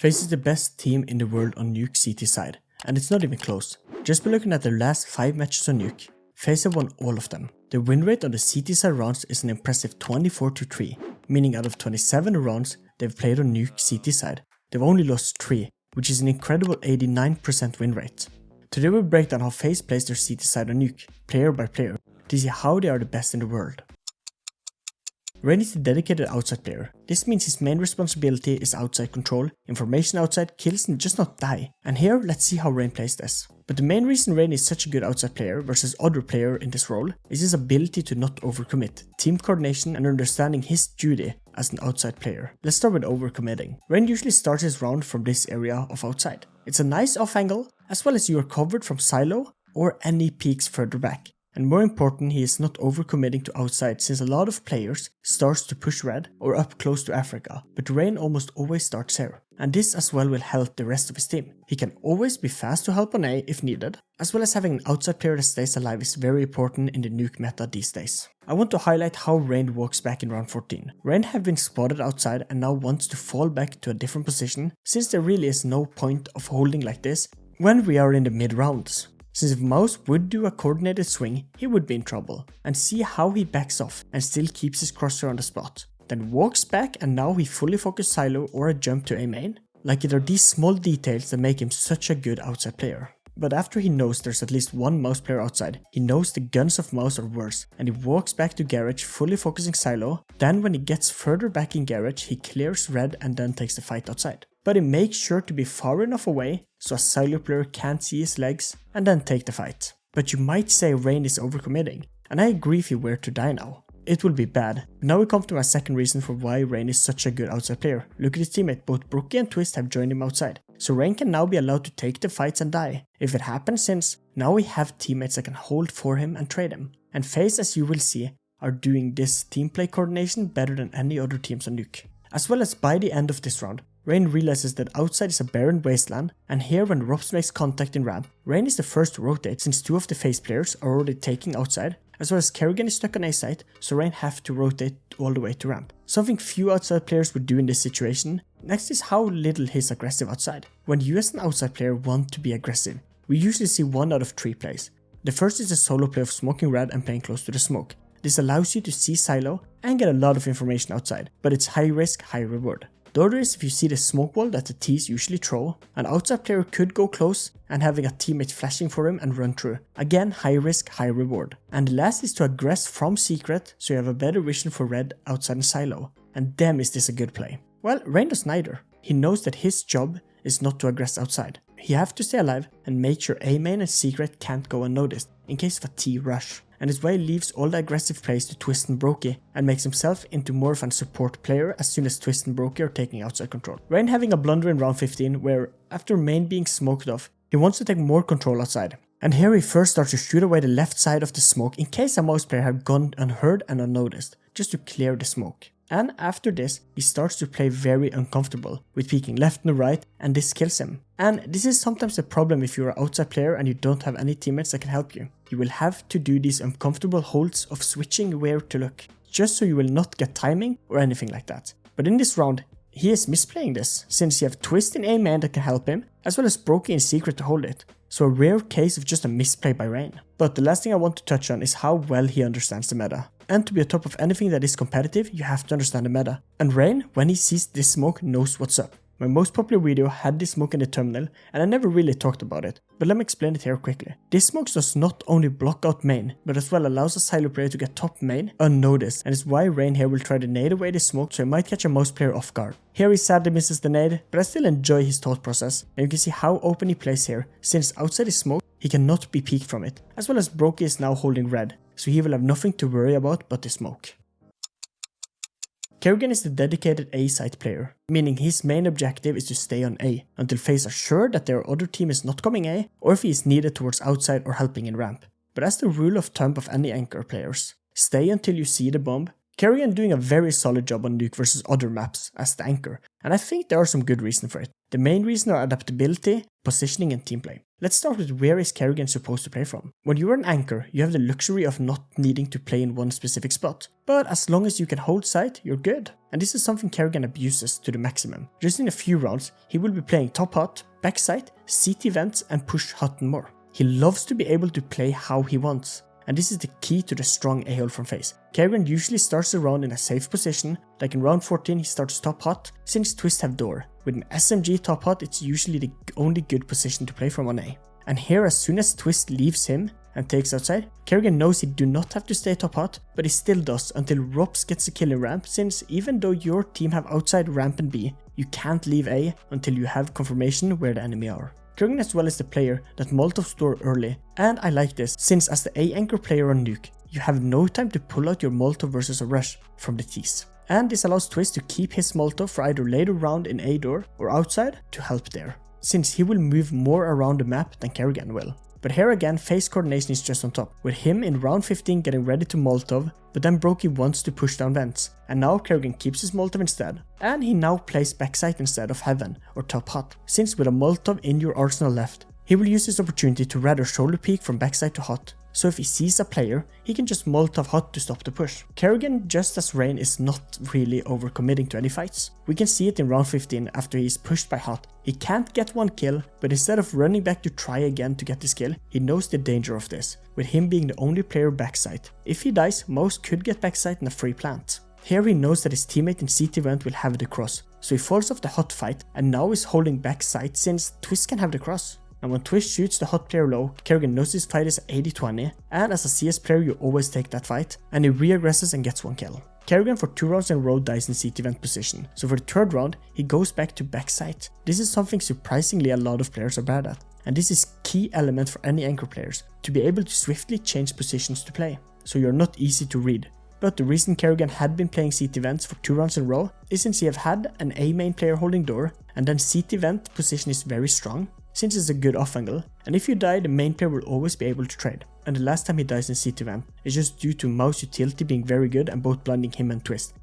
FaZe is the best team in the world on Nuke CT side, and it's not even close. Just by looking at their last 5 matches on Nuke, FaZe have won all of them. The win rate on the CT side rounds is an impressive 24-3, meaning out of 27 rounds they've played on Nuke CT side, they've only lost 3, which is an incredible 89% win rate. Today we'll break down how FaZe plays their CT side on Nuke, player by player, to see how they are the best in the world. Rain is the dedicated outside player. This means his main responsibility is outside control, information outside, kills and just not die. And here, let's see how Rain plays this. But the main reason Rain is such a good outside player versus other player in this role is his ability to not overcommit, team coordination and understanding his duty as an outside player. Let's start with overcommitting. Rain usually starts his round from this area of outside. It's a nice off angle, as well as you are covered from silo or any peaks further back. And more important, he is not overcommitting to outside since a lot of players starts to push red or up close to Africa, but Rain almost always starts here. And this as well will help the rest of his team. He can always be fast to help on A if needed, as well as having an outside player that stays alive is very important in the Nuke meta these days. I want to highlight how Rain walks back in round 14. Rain have been spotted outside and now wants to fall back to a different position since there really is no point of holding like this when we are in the mid rounds. Since if MOUZ would do a coordinated swing, he would be in trouble. And see how he backs off and still keeps his crosshair on the spot. Then walks back and now he fully focused silo or a jump to A main. Like it are these small details that make him such a good outside player. But after he knows there's at least one MOUZ player outside, he knows the guns of MOUZ are worse and he walks back to garage fully focusing silo. Then when he gets further back in garage, he clears red and then takes the fight outside. But he makes sure to be far enough away so a silo player can't see his legs and then take the fight. But you might say Rain is overcommitting, and I agree if he were to die now. It will be bad. Now we come to my second reason for why Rain is such a good outside player. Look at his teammate, both Broky and Twistzz have joined him outside. So Rain can now be allowed to take the fights and die. If it happens, since now we have teammates that can hold for him and trade him. And FaZe, as you will see, are doing this team play coordination better than any other teams on Nuke. As well as by the end of this round, Rain realizes that outside is a barren wasteland, and here when Ropz makes contact in ramp, Rain is the first to rotate since 2 of the FaZe players are already taking outside, as well as Karrigan is stuck on A site, so Rain have to rotate all the way to ramp. Something few outside players would do in this situation. Next is how little he's aggressive outside. When you as an outside player want to be aggressive, we usually see 1 out of 3 plays. The first is a solo play of smoking red and playing close to the smoke. This allows you to see silo and get a lot of information outside, but it's high risk, high reward. The other is if you see the smoke wall that the T's usually throw, an outside player could go close and having a teammate flashing for him and run through. Again, high risk, high reward. And the last is to aggress from secret so you have a better vision for red outside and silo. And damn is this a good play. Well, Rain does neither. He knows that his job is not to aggress outside. He have to stay alive and make sure A main and secret can't go unnoticed in case of a T rush. And is why he leaves all the aggressive plays to Twistzz and Broky and makes himself into more of a support player as soon as Twistzz and Broky are taking outside control. Rain having a blunder in round 15 where, after main being smoked off, he wants to take more control outside. And here he first starts to shoot away the left side of the smoke in case a MOUZ player had gone unheard and unnoticed, just to clear the smoke. And after this, he starts to play very uncomfortable, with peeking left and right, and this kills him. And this is sometimes a problem if you're an outside player and you don't have any teammates that can help you. You will have to do these uncomfortable holds of switching where to look, just so you will not get timing or anything like that. But in this round, he is misplaying this, since you have Twistzz in A main that can help him, as well as Broky in secret to hold it. So a rare case of just a misplay by Rain. But the last thing I want to touch on is how well he understands the meta. And to be on top of anything that is competitive, you have to understand the meta. And Rain, when he sees this smoke, knows what's up. My most popular video had this smoke in the thumbnail and I never really talked about it, but let me explain it here quickly. This smoke does not only block out main, but as well allows a silo player to get top main unnoticed, and is why Rain here will try to nade away the smoke so he might catch a MOUZ player off guard. Here he sadly misses the nade, but I still enjoy his thought process, and you can see how open he plays here, since outside his smoke he cannot be peeked from it, as well as Broky is now holding red, so he will have nothing to worry about but the smoke. Karrigan is the dedicated A site player, meaning his main objective is to stay on A until FaZe are sure that their other team is not coming A, or if he is needed towards outside or helping in ramp. But as the rule of thumb of any anchor players, stay until you see the bomb, Karrigan doing a very solid job on Nuke versus other maps as the anchor, and I think there are some good reasons for it. The main reason are adaptability, positioning and team play. Let's start with where is Karrigan supposed to play from. When you are an anchor, you have the luxury of not needing to play in one specific spot, but as long as you can hold site, you're good. And this is something Karrigan abuses to the maximum. Just in a few rounds, he will be playing top hot, backside, CT vents and push hot and more. He loves to be able to play how he wants. And this is the key to the strong A-hole from FaZe. Karrigan usually starts the round in a safe position, like in round 14 he starts top hot, since Twistzz have door. With an SMG top hot it's usually the only good position to play from on A. And here as soon as Twistzz leaves him and takes outside, Karrigan knows he do not have to stay top hot, but he still does until Ropz gets a kill in ramp, since even though your team have outside ramp and B, you can't leave A until you have confirmation where the enemy are. Karrigan as well is the player that Molotov store early, and I like this since as the A anchor player on Nuke, you have no time to pull out your Molotov versus a rush from the T's. And this allows Twistzz to keep his Molotov for either later round in A door or outside to help there, since he will move more around the map than Karrigan will. But here again FaZe coordination is just on top, with him in round 15 getting ready to Molotov, but then Broky wants to push down vents, and now Karrigan keeps his Molotov instead, and he now plays backside instead of heaven or top hot, since with a Molotov in your arsenal left, he will use this opportunity to rather shoulder peek from backside to hot. So if he sees a player, he can just Molotov hot to stop the push. Karrigan, just as Rain, is not really overcommitting to any fights. We can see it in round 15 after he is pushed by hot. He can't get one kill, but instead of running back to try again to get this kill, he knows the danger of this, with him being the only player backside. If he dies, MOUZ could get backside in a free plant. Here he knows that his teammate in CT vent will have the cross, so he falls off the hot fight and now is holding backside since Twistzz can have the cross. And when Twistzz shoots the hot player low, Karrigan knows this fight is 80-20, and as a CS player you always take that fight, and he re-aggresses and gets one kill. Karrigan for 2 rounds in a row dies in CT vent position, so for the 3rd round he goes back to backside. This is something surprisingly a lot of players are bad at, and this is key element for any anchor players, to be able to swiftly change positions to play, so you're not easy to read. But the reason Karrigan had been playing CT vents for 2 rounds in a row is since he have had an A main player holding door, and then CT vent position is very strong, since it's a good off angle, and if you die the main player will always be able to trade. And the last time he dies in CT vent is just due to MOUZ utility being very good and both blinding him and Twistzz.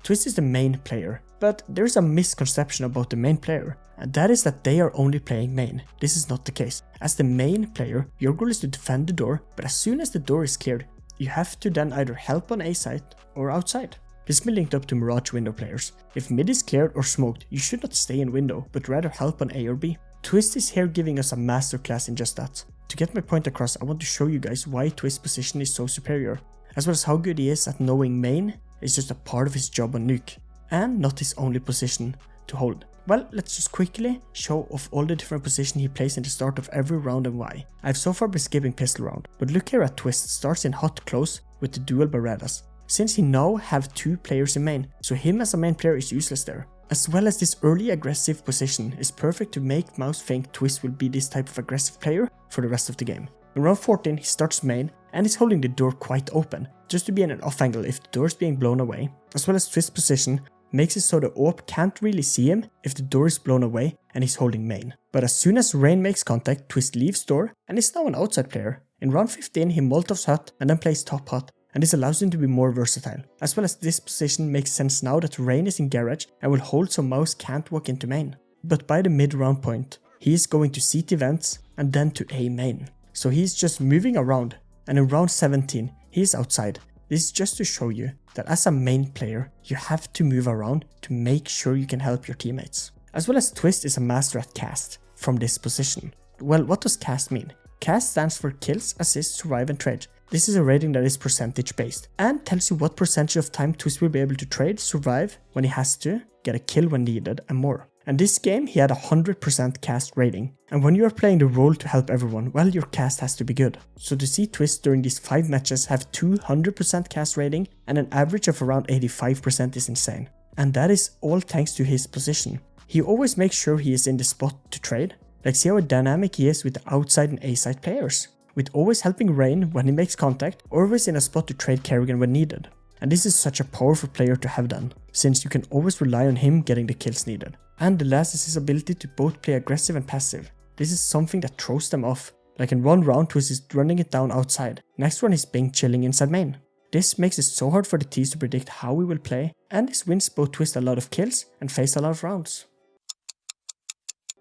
Twistzz is the main player, but there is a misconception about the main player, and that is that they are only playing main. This is not the case. As the main player, your goal is to defend the door, but as soon as the door is cleared, you have to then either help on A side or outside. This can be linked up to Mirage window players. If mid is cleared or smoked, you should not stay in window, but rather help on A or B. Twistzz is here giving us a masterclass in just that. To get my point across, I want to show you guys why Twistz's position is so superior, as well as how good he is at knowing main is just a part of his job on Nuke, and not his only position to hold. Well, let's just quickly show off all the different positions he plays in the start of every round and why. I've so far been skipping pistol round, but look here at Twistzz starts in hot close with the dual Berettas, since he now have 2 players in main, so him as a main player is useless there. As well as this early aggressive position is perfect to make MOUZ think Twistzz will be this type of aggressive player for the rest of the game. In round 14 he starts main and is holding the door quite open, just to be in an off angle if the door is being blown away, as well as Twistz's position makes it so the AWP can't really see him if the door is blown away and he's holding main. But as soon as Rain makes contact, Twistzz leaves door and is now an outside player. In round 15 he Molotovs hot and then plays top hot, and this allows him to be more versatile, as well as this position makes sense now that Rain is in garage and will hold so MOUZ can't walk into main. But by the mid round point, he is going to CT vents and then to A main. So he's just moving around, and in round 17 he is outside. This is just to show you that as a main player you have to move around to make sure you can help your teammates. As well as Twistzz is a master at cast from this position. Well, what does cast mean? Cast stands for kills, assists, survive and trade. This is a rating that is percentage based and tells you what percentage of time Twistzz will be able to trade, survive when he has to, get a kill when needed and more. And this game he had a 100% cast rating, and when you are playing the role to help everyone, well, your cast has to be good. So to see Twistzz during these 5 matches have 200% cast rating and an average of around 85% is insane. And that is all thanks to his position. He always makes sure he is in the spot to trade. Like, see how dynamic he is with the outside and A side players, with always helping Rain when he makes contact, always in a spot to trade Karrigan when needed. And this is such a powerful player to have done, since you can always rely on him getting the kills needed. And the last is his ability to both play aggressive and passive. This is something that throws them off. Like in one round Twistzz is running it down outside, next one is being chilling inside main. This makes it so hard for the teams to predict how we will play, and this wins both Twistzz a lot of kills and FaZe a lot of rounds.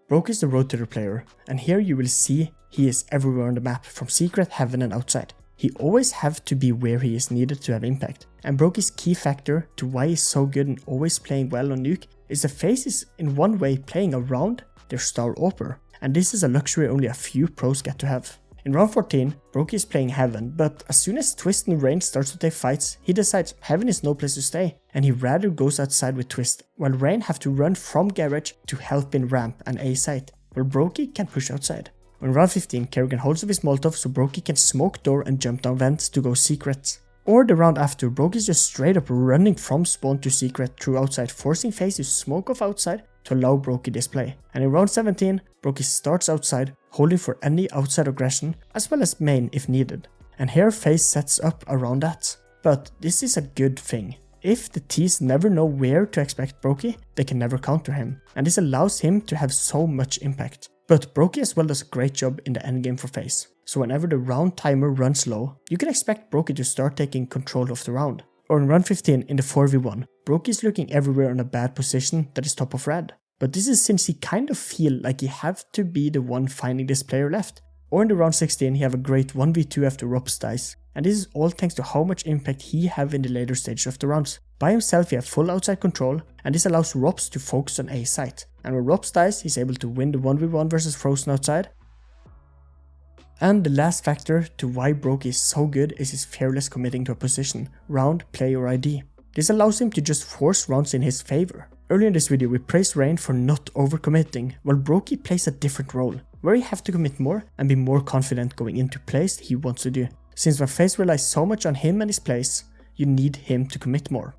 Broky is the rotator player, and here you will see he is everywhere on the map, from secret, heaven and outside. He always have to be where he is needed to have impact, and Broky's key factor to why he's so good and always playing well on Nuke is the FaZe is in one way playing around their star AWPer, and this is a luxury only a few pros get to have. In round 14, Broky is playing heaven, but as soon as Twistzz and Rain starts to take fights, he decides heaven is no place to stay, and he rather goes outside with Twistzz, while Rain have to run from garage to help in ramp and A site, where Broky can push outside. In round 15, Karrigan holds up his Molotov so Broky can smoke door and jump down vents to go secret. Or the round after, Broky is just straight up running from spawn to secret through outside, forcing FaZe to smoke off outside to allow Broky display. And in round 17, Broky starts outside, holding for any outside aggression as well as main if needed. And here FaZe sets up around that. But this is a good thing. If the T's never know where to expect Broky, they can never counter him, and this allows him to have so much impact. But Broky as well does a great job in the endgame for FaZe, so whenever the round timer runs low, you can expect Broky to start taking control of the round. Or in round 15 in the 4v1, Broky is looking everywhere on a bad position that is top of red. But this is since he kind of feel like he have to be the one finding this player left. Or in the round 16 he have a great 1v2 after Ropz dies, and this is all thanks to how much impact he have in the later stages of the rounds. By himself he have full outside control, and this allows Ropz to focus on A site. And when Ropz dies, he's able to win the 1v1 versus Frozen outside. And the last factor to why Broky is so good is his fearless committing to a position, round, play or ID. This allows him to just force rounds in his favor. Earlier in this video we praised Rain for not overcommitting, while Broky plays a different role, where you have to commit more and be more confident going into plays he wants to do. Since when FaZe relies so much on him and his plays, you need him to commit more.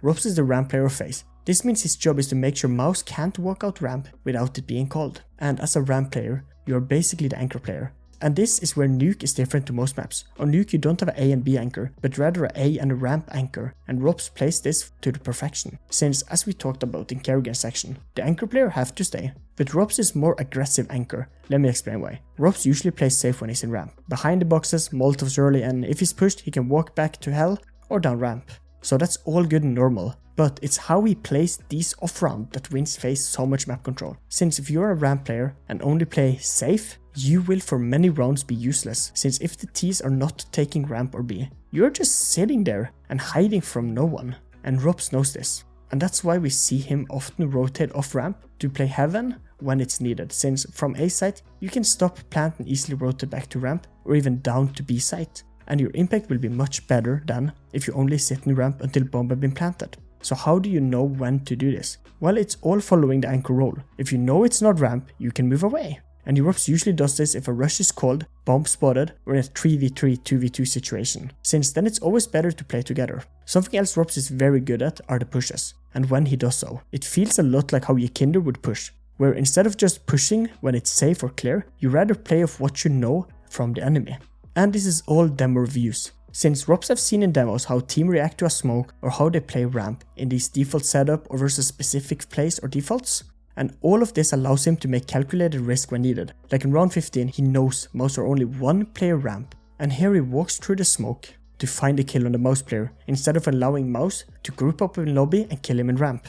Ropz is the ramp player of FaZe. This means his job is to make sure MOUZ can't walk out ramp without it being called. And as a ramp player, you are basically the anchor player. And this is where Nuke is different to most maps. On Nuke you don't have an A and B anchor, but rather an A and a ramp anchor, and Ropz plays this to the perfection. Since, as we talked about in Karrigan section, the anchor player have to stay. But Ropz is more aggressive anchor. Let me explain why. Ropz usually plays safe when he's in ramp. Behind the boxes, Molotovs early, and if he's pushed he can walk back to hell or down ramp. So that's all good and normal. But it's how he plays these off round that wins FaZe so much map control. Since if you're a ramp player and only play safe, you will for many rounds be useless, since if the T's are not taking ramp or B, you're just sitting there and hiding from no one. And Ropz knows this. And that's why we see him often rotate off ramp to play heaven when it's needed, since from A site you can stop, plant and easily rotate back to ramp or even down to B site. And your impact will be much better than if you only sit in ramp until bomb have been planted. So how do you know when to do this? Well, it's all following the anchor role. If you know it's not ramp, you can move away. And Ropz usually does this if a rush is called, bomb spotted, or in a 3v3, 2v2 situation, since then it's always better to play together. Something else Ropz is very good at are the pushes, and when he does so, it feels a lot like how Kinder would push, where instead of just pushing when it's safe or clear, you rather play off what you know from the enemy. And this is all demo reviews. Since Ropz have seen in demos how team react to a smoke or how they play ramp in these default setup or versus specific plays or defaults, and all of this allows him to make calculated risk when needed. Like in round 15 he knows MOUZ are only one player ramp, and here he walks through the smoke to find a kill on the MOUZ player instead of allowing MOUZ to group up in lobby and kill him in ramp.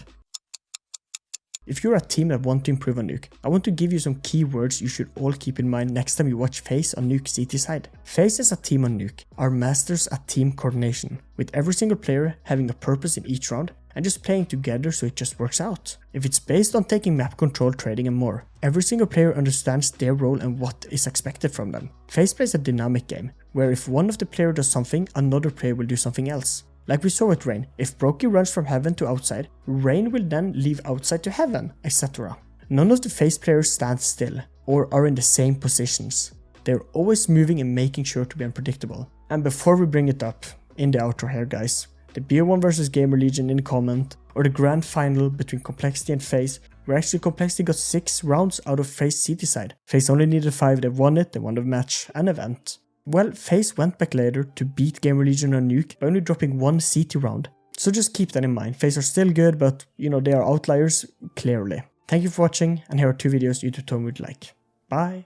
If you're a team that want to improve on Nuke, I want to give you some keywords you should all keep in mind next time you watch FaZe on Nuke CT side. FaZe as a team on Nuke are masters at team coordination, with every single player having a purpose in each round and just playing together so it just works out. If it's based on taking map control, trading and more, every single player understands their role and what is expected from them. FaZe plays a dynamic game, where if one of the players does something, another player will do something else. Like we saw with Rain, if Broky runs from heaven to outside, Rain will then leave outside to heaven, etc. None of the FaZe players stand still, or are in the same positions. They're always moving and making sure to be unpredictable. And before we bring it up, in the outro here guys, the BO1 vs Gamer Legion in comment, or the grand final between Complexity and FaZe, where actually Complexity got 6 rounds out of FaZe CT side. FaZe only needed 5, they won it, they won the match and event. Well, FaZe went back later to beat Gamer Legion on Nuke by only dropping 1 CT round. So just keep that in mind. FaZe are still good, but you know, they are outliers, clearly. Thank you for watching, and here are 2 videos YouTube told me you'd like. Bye!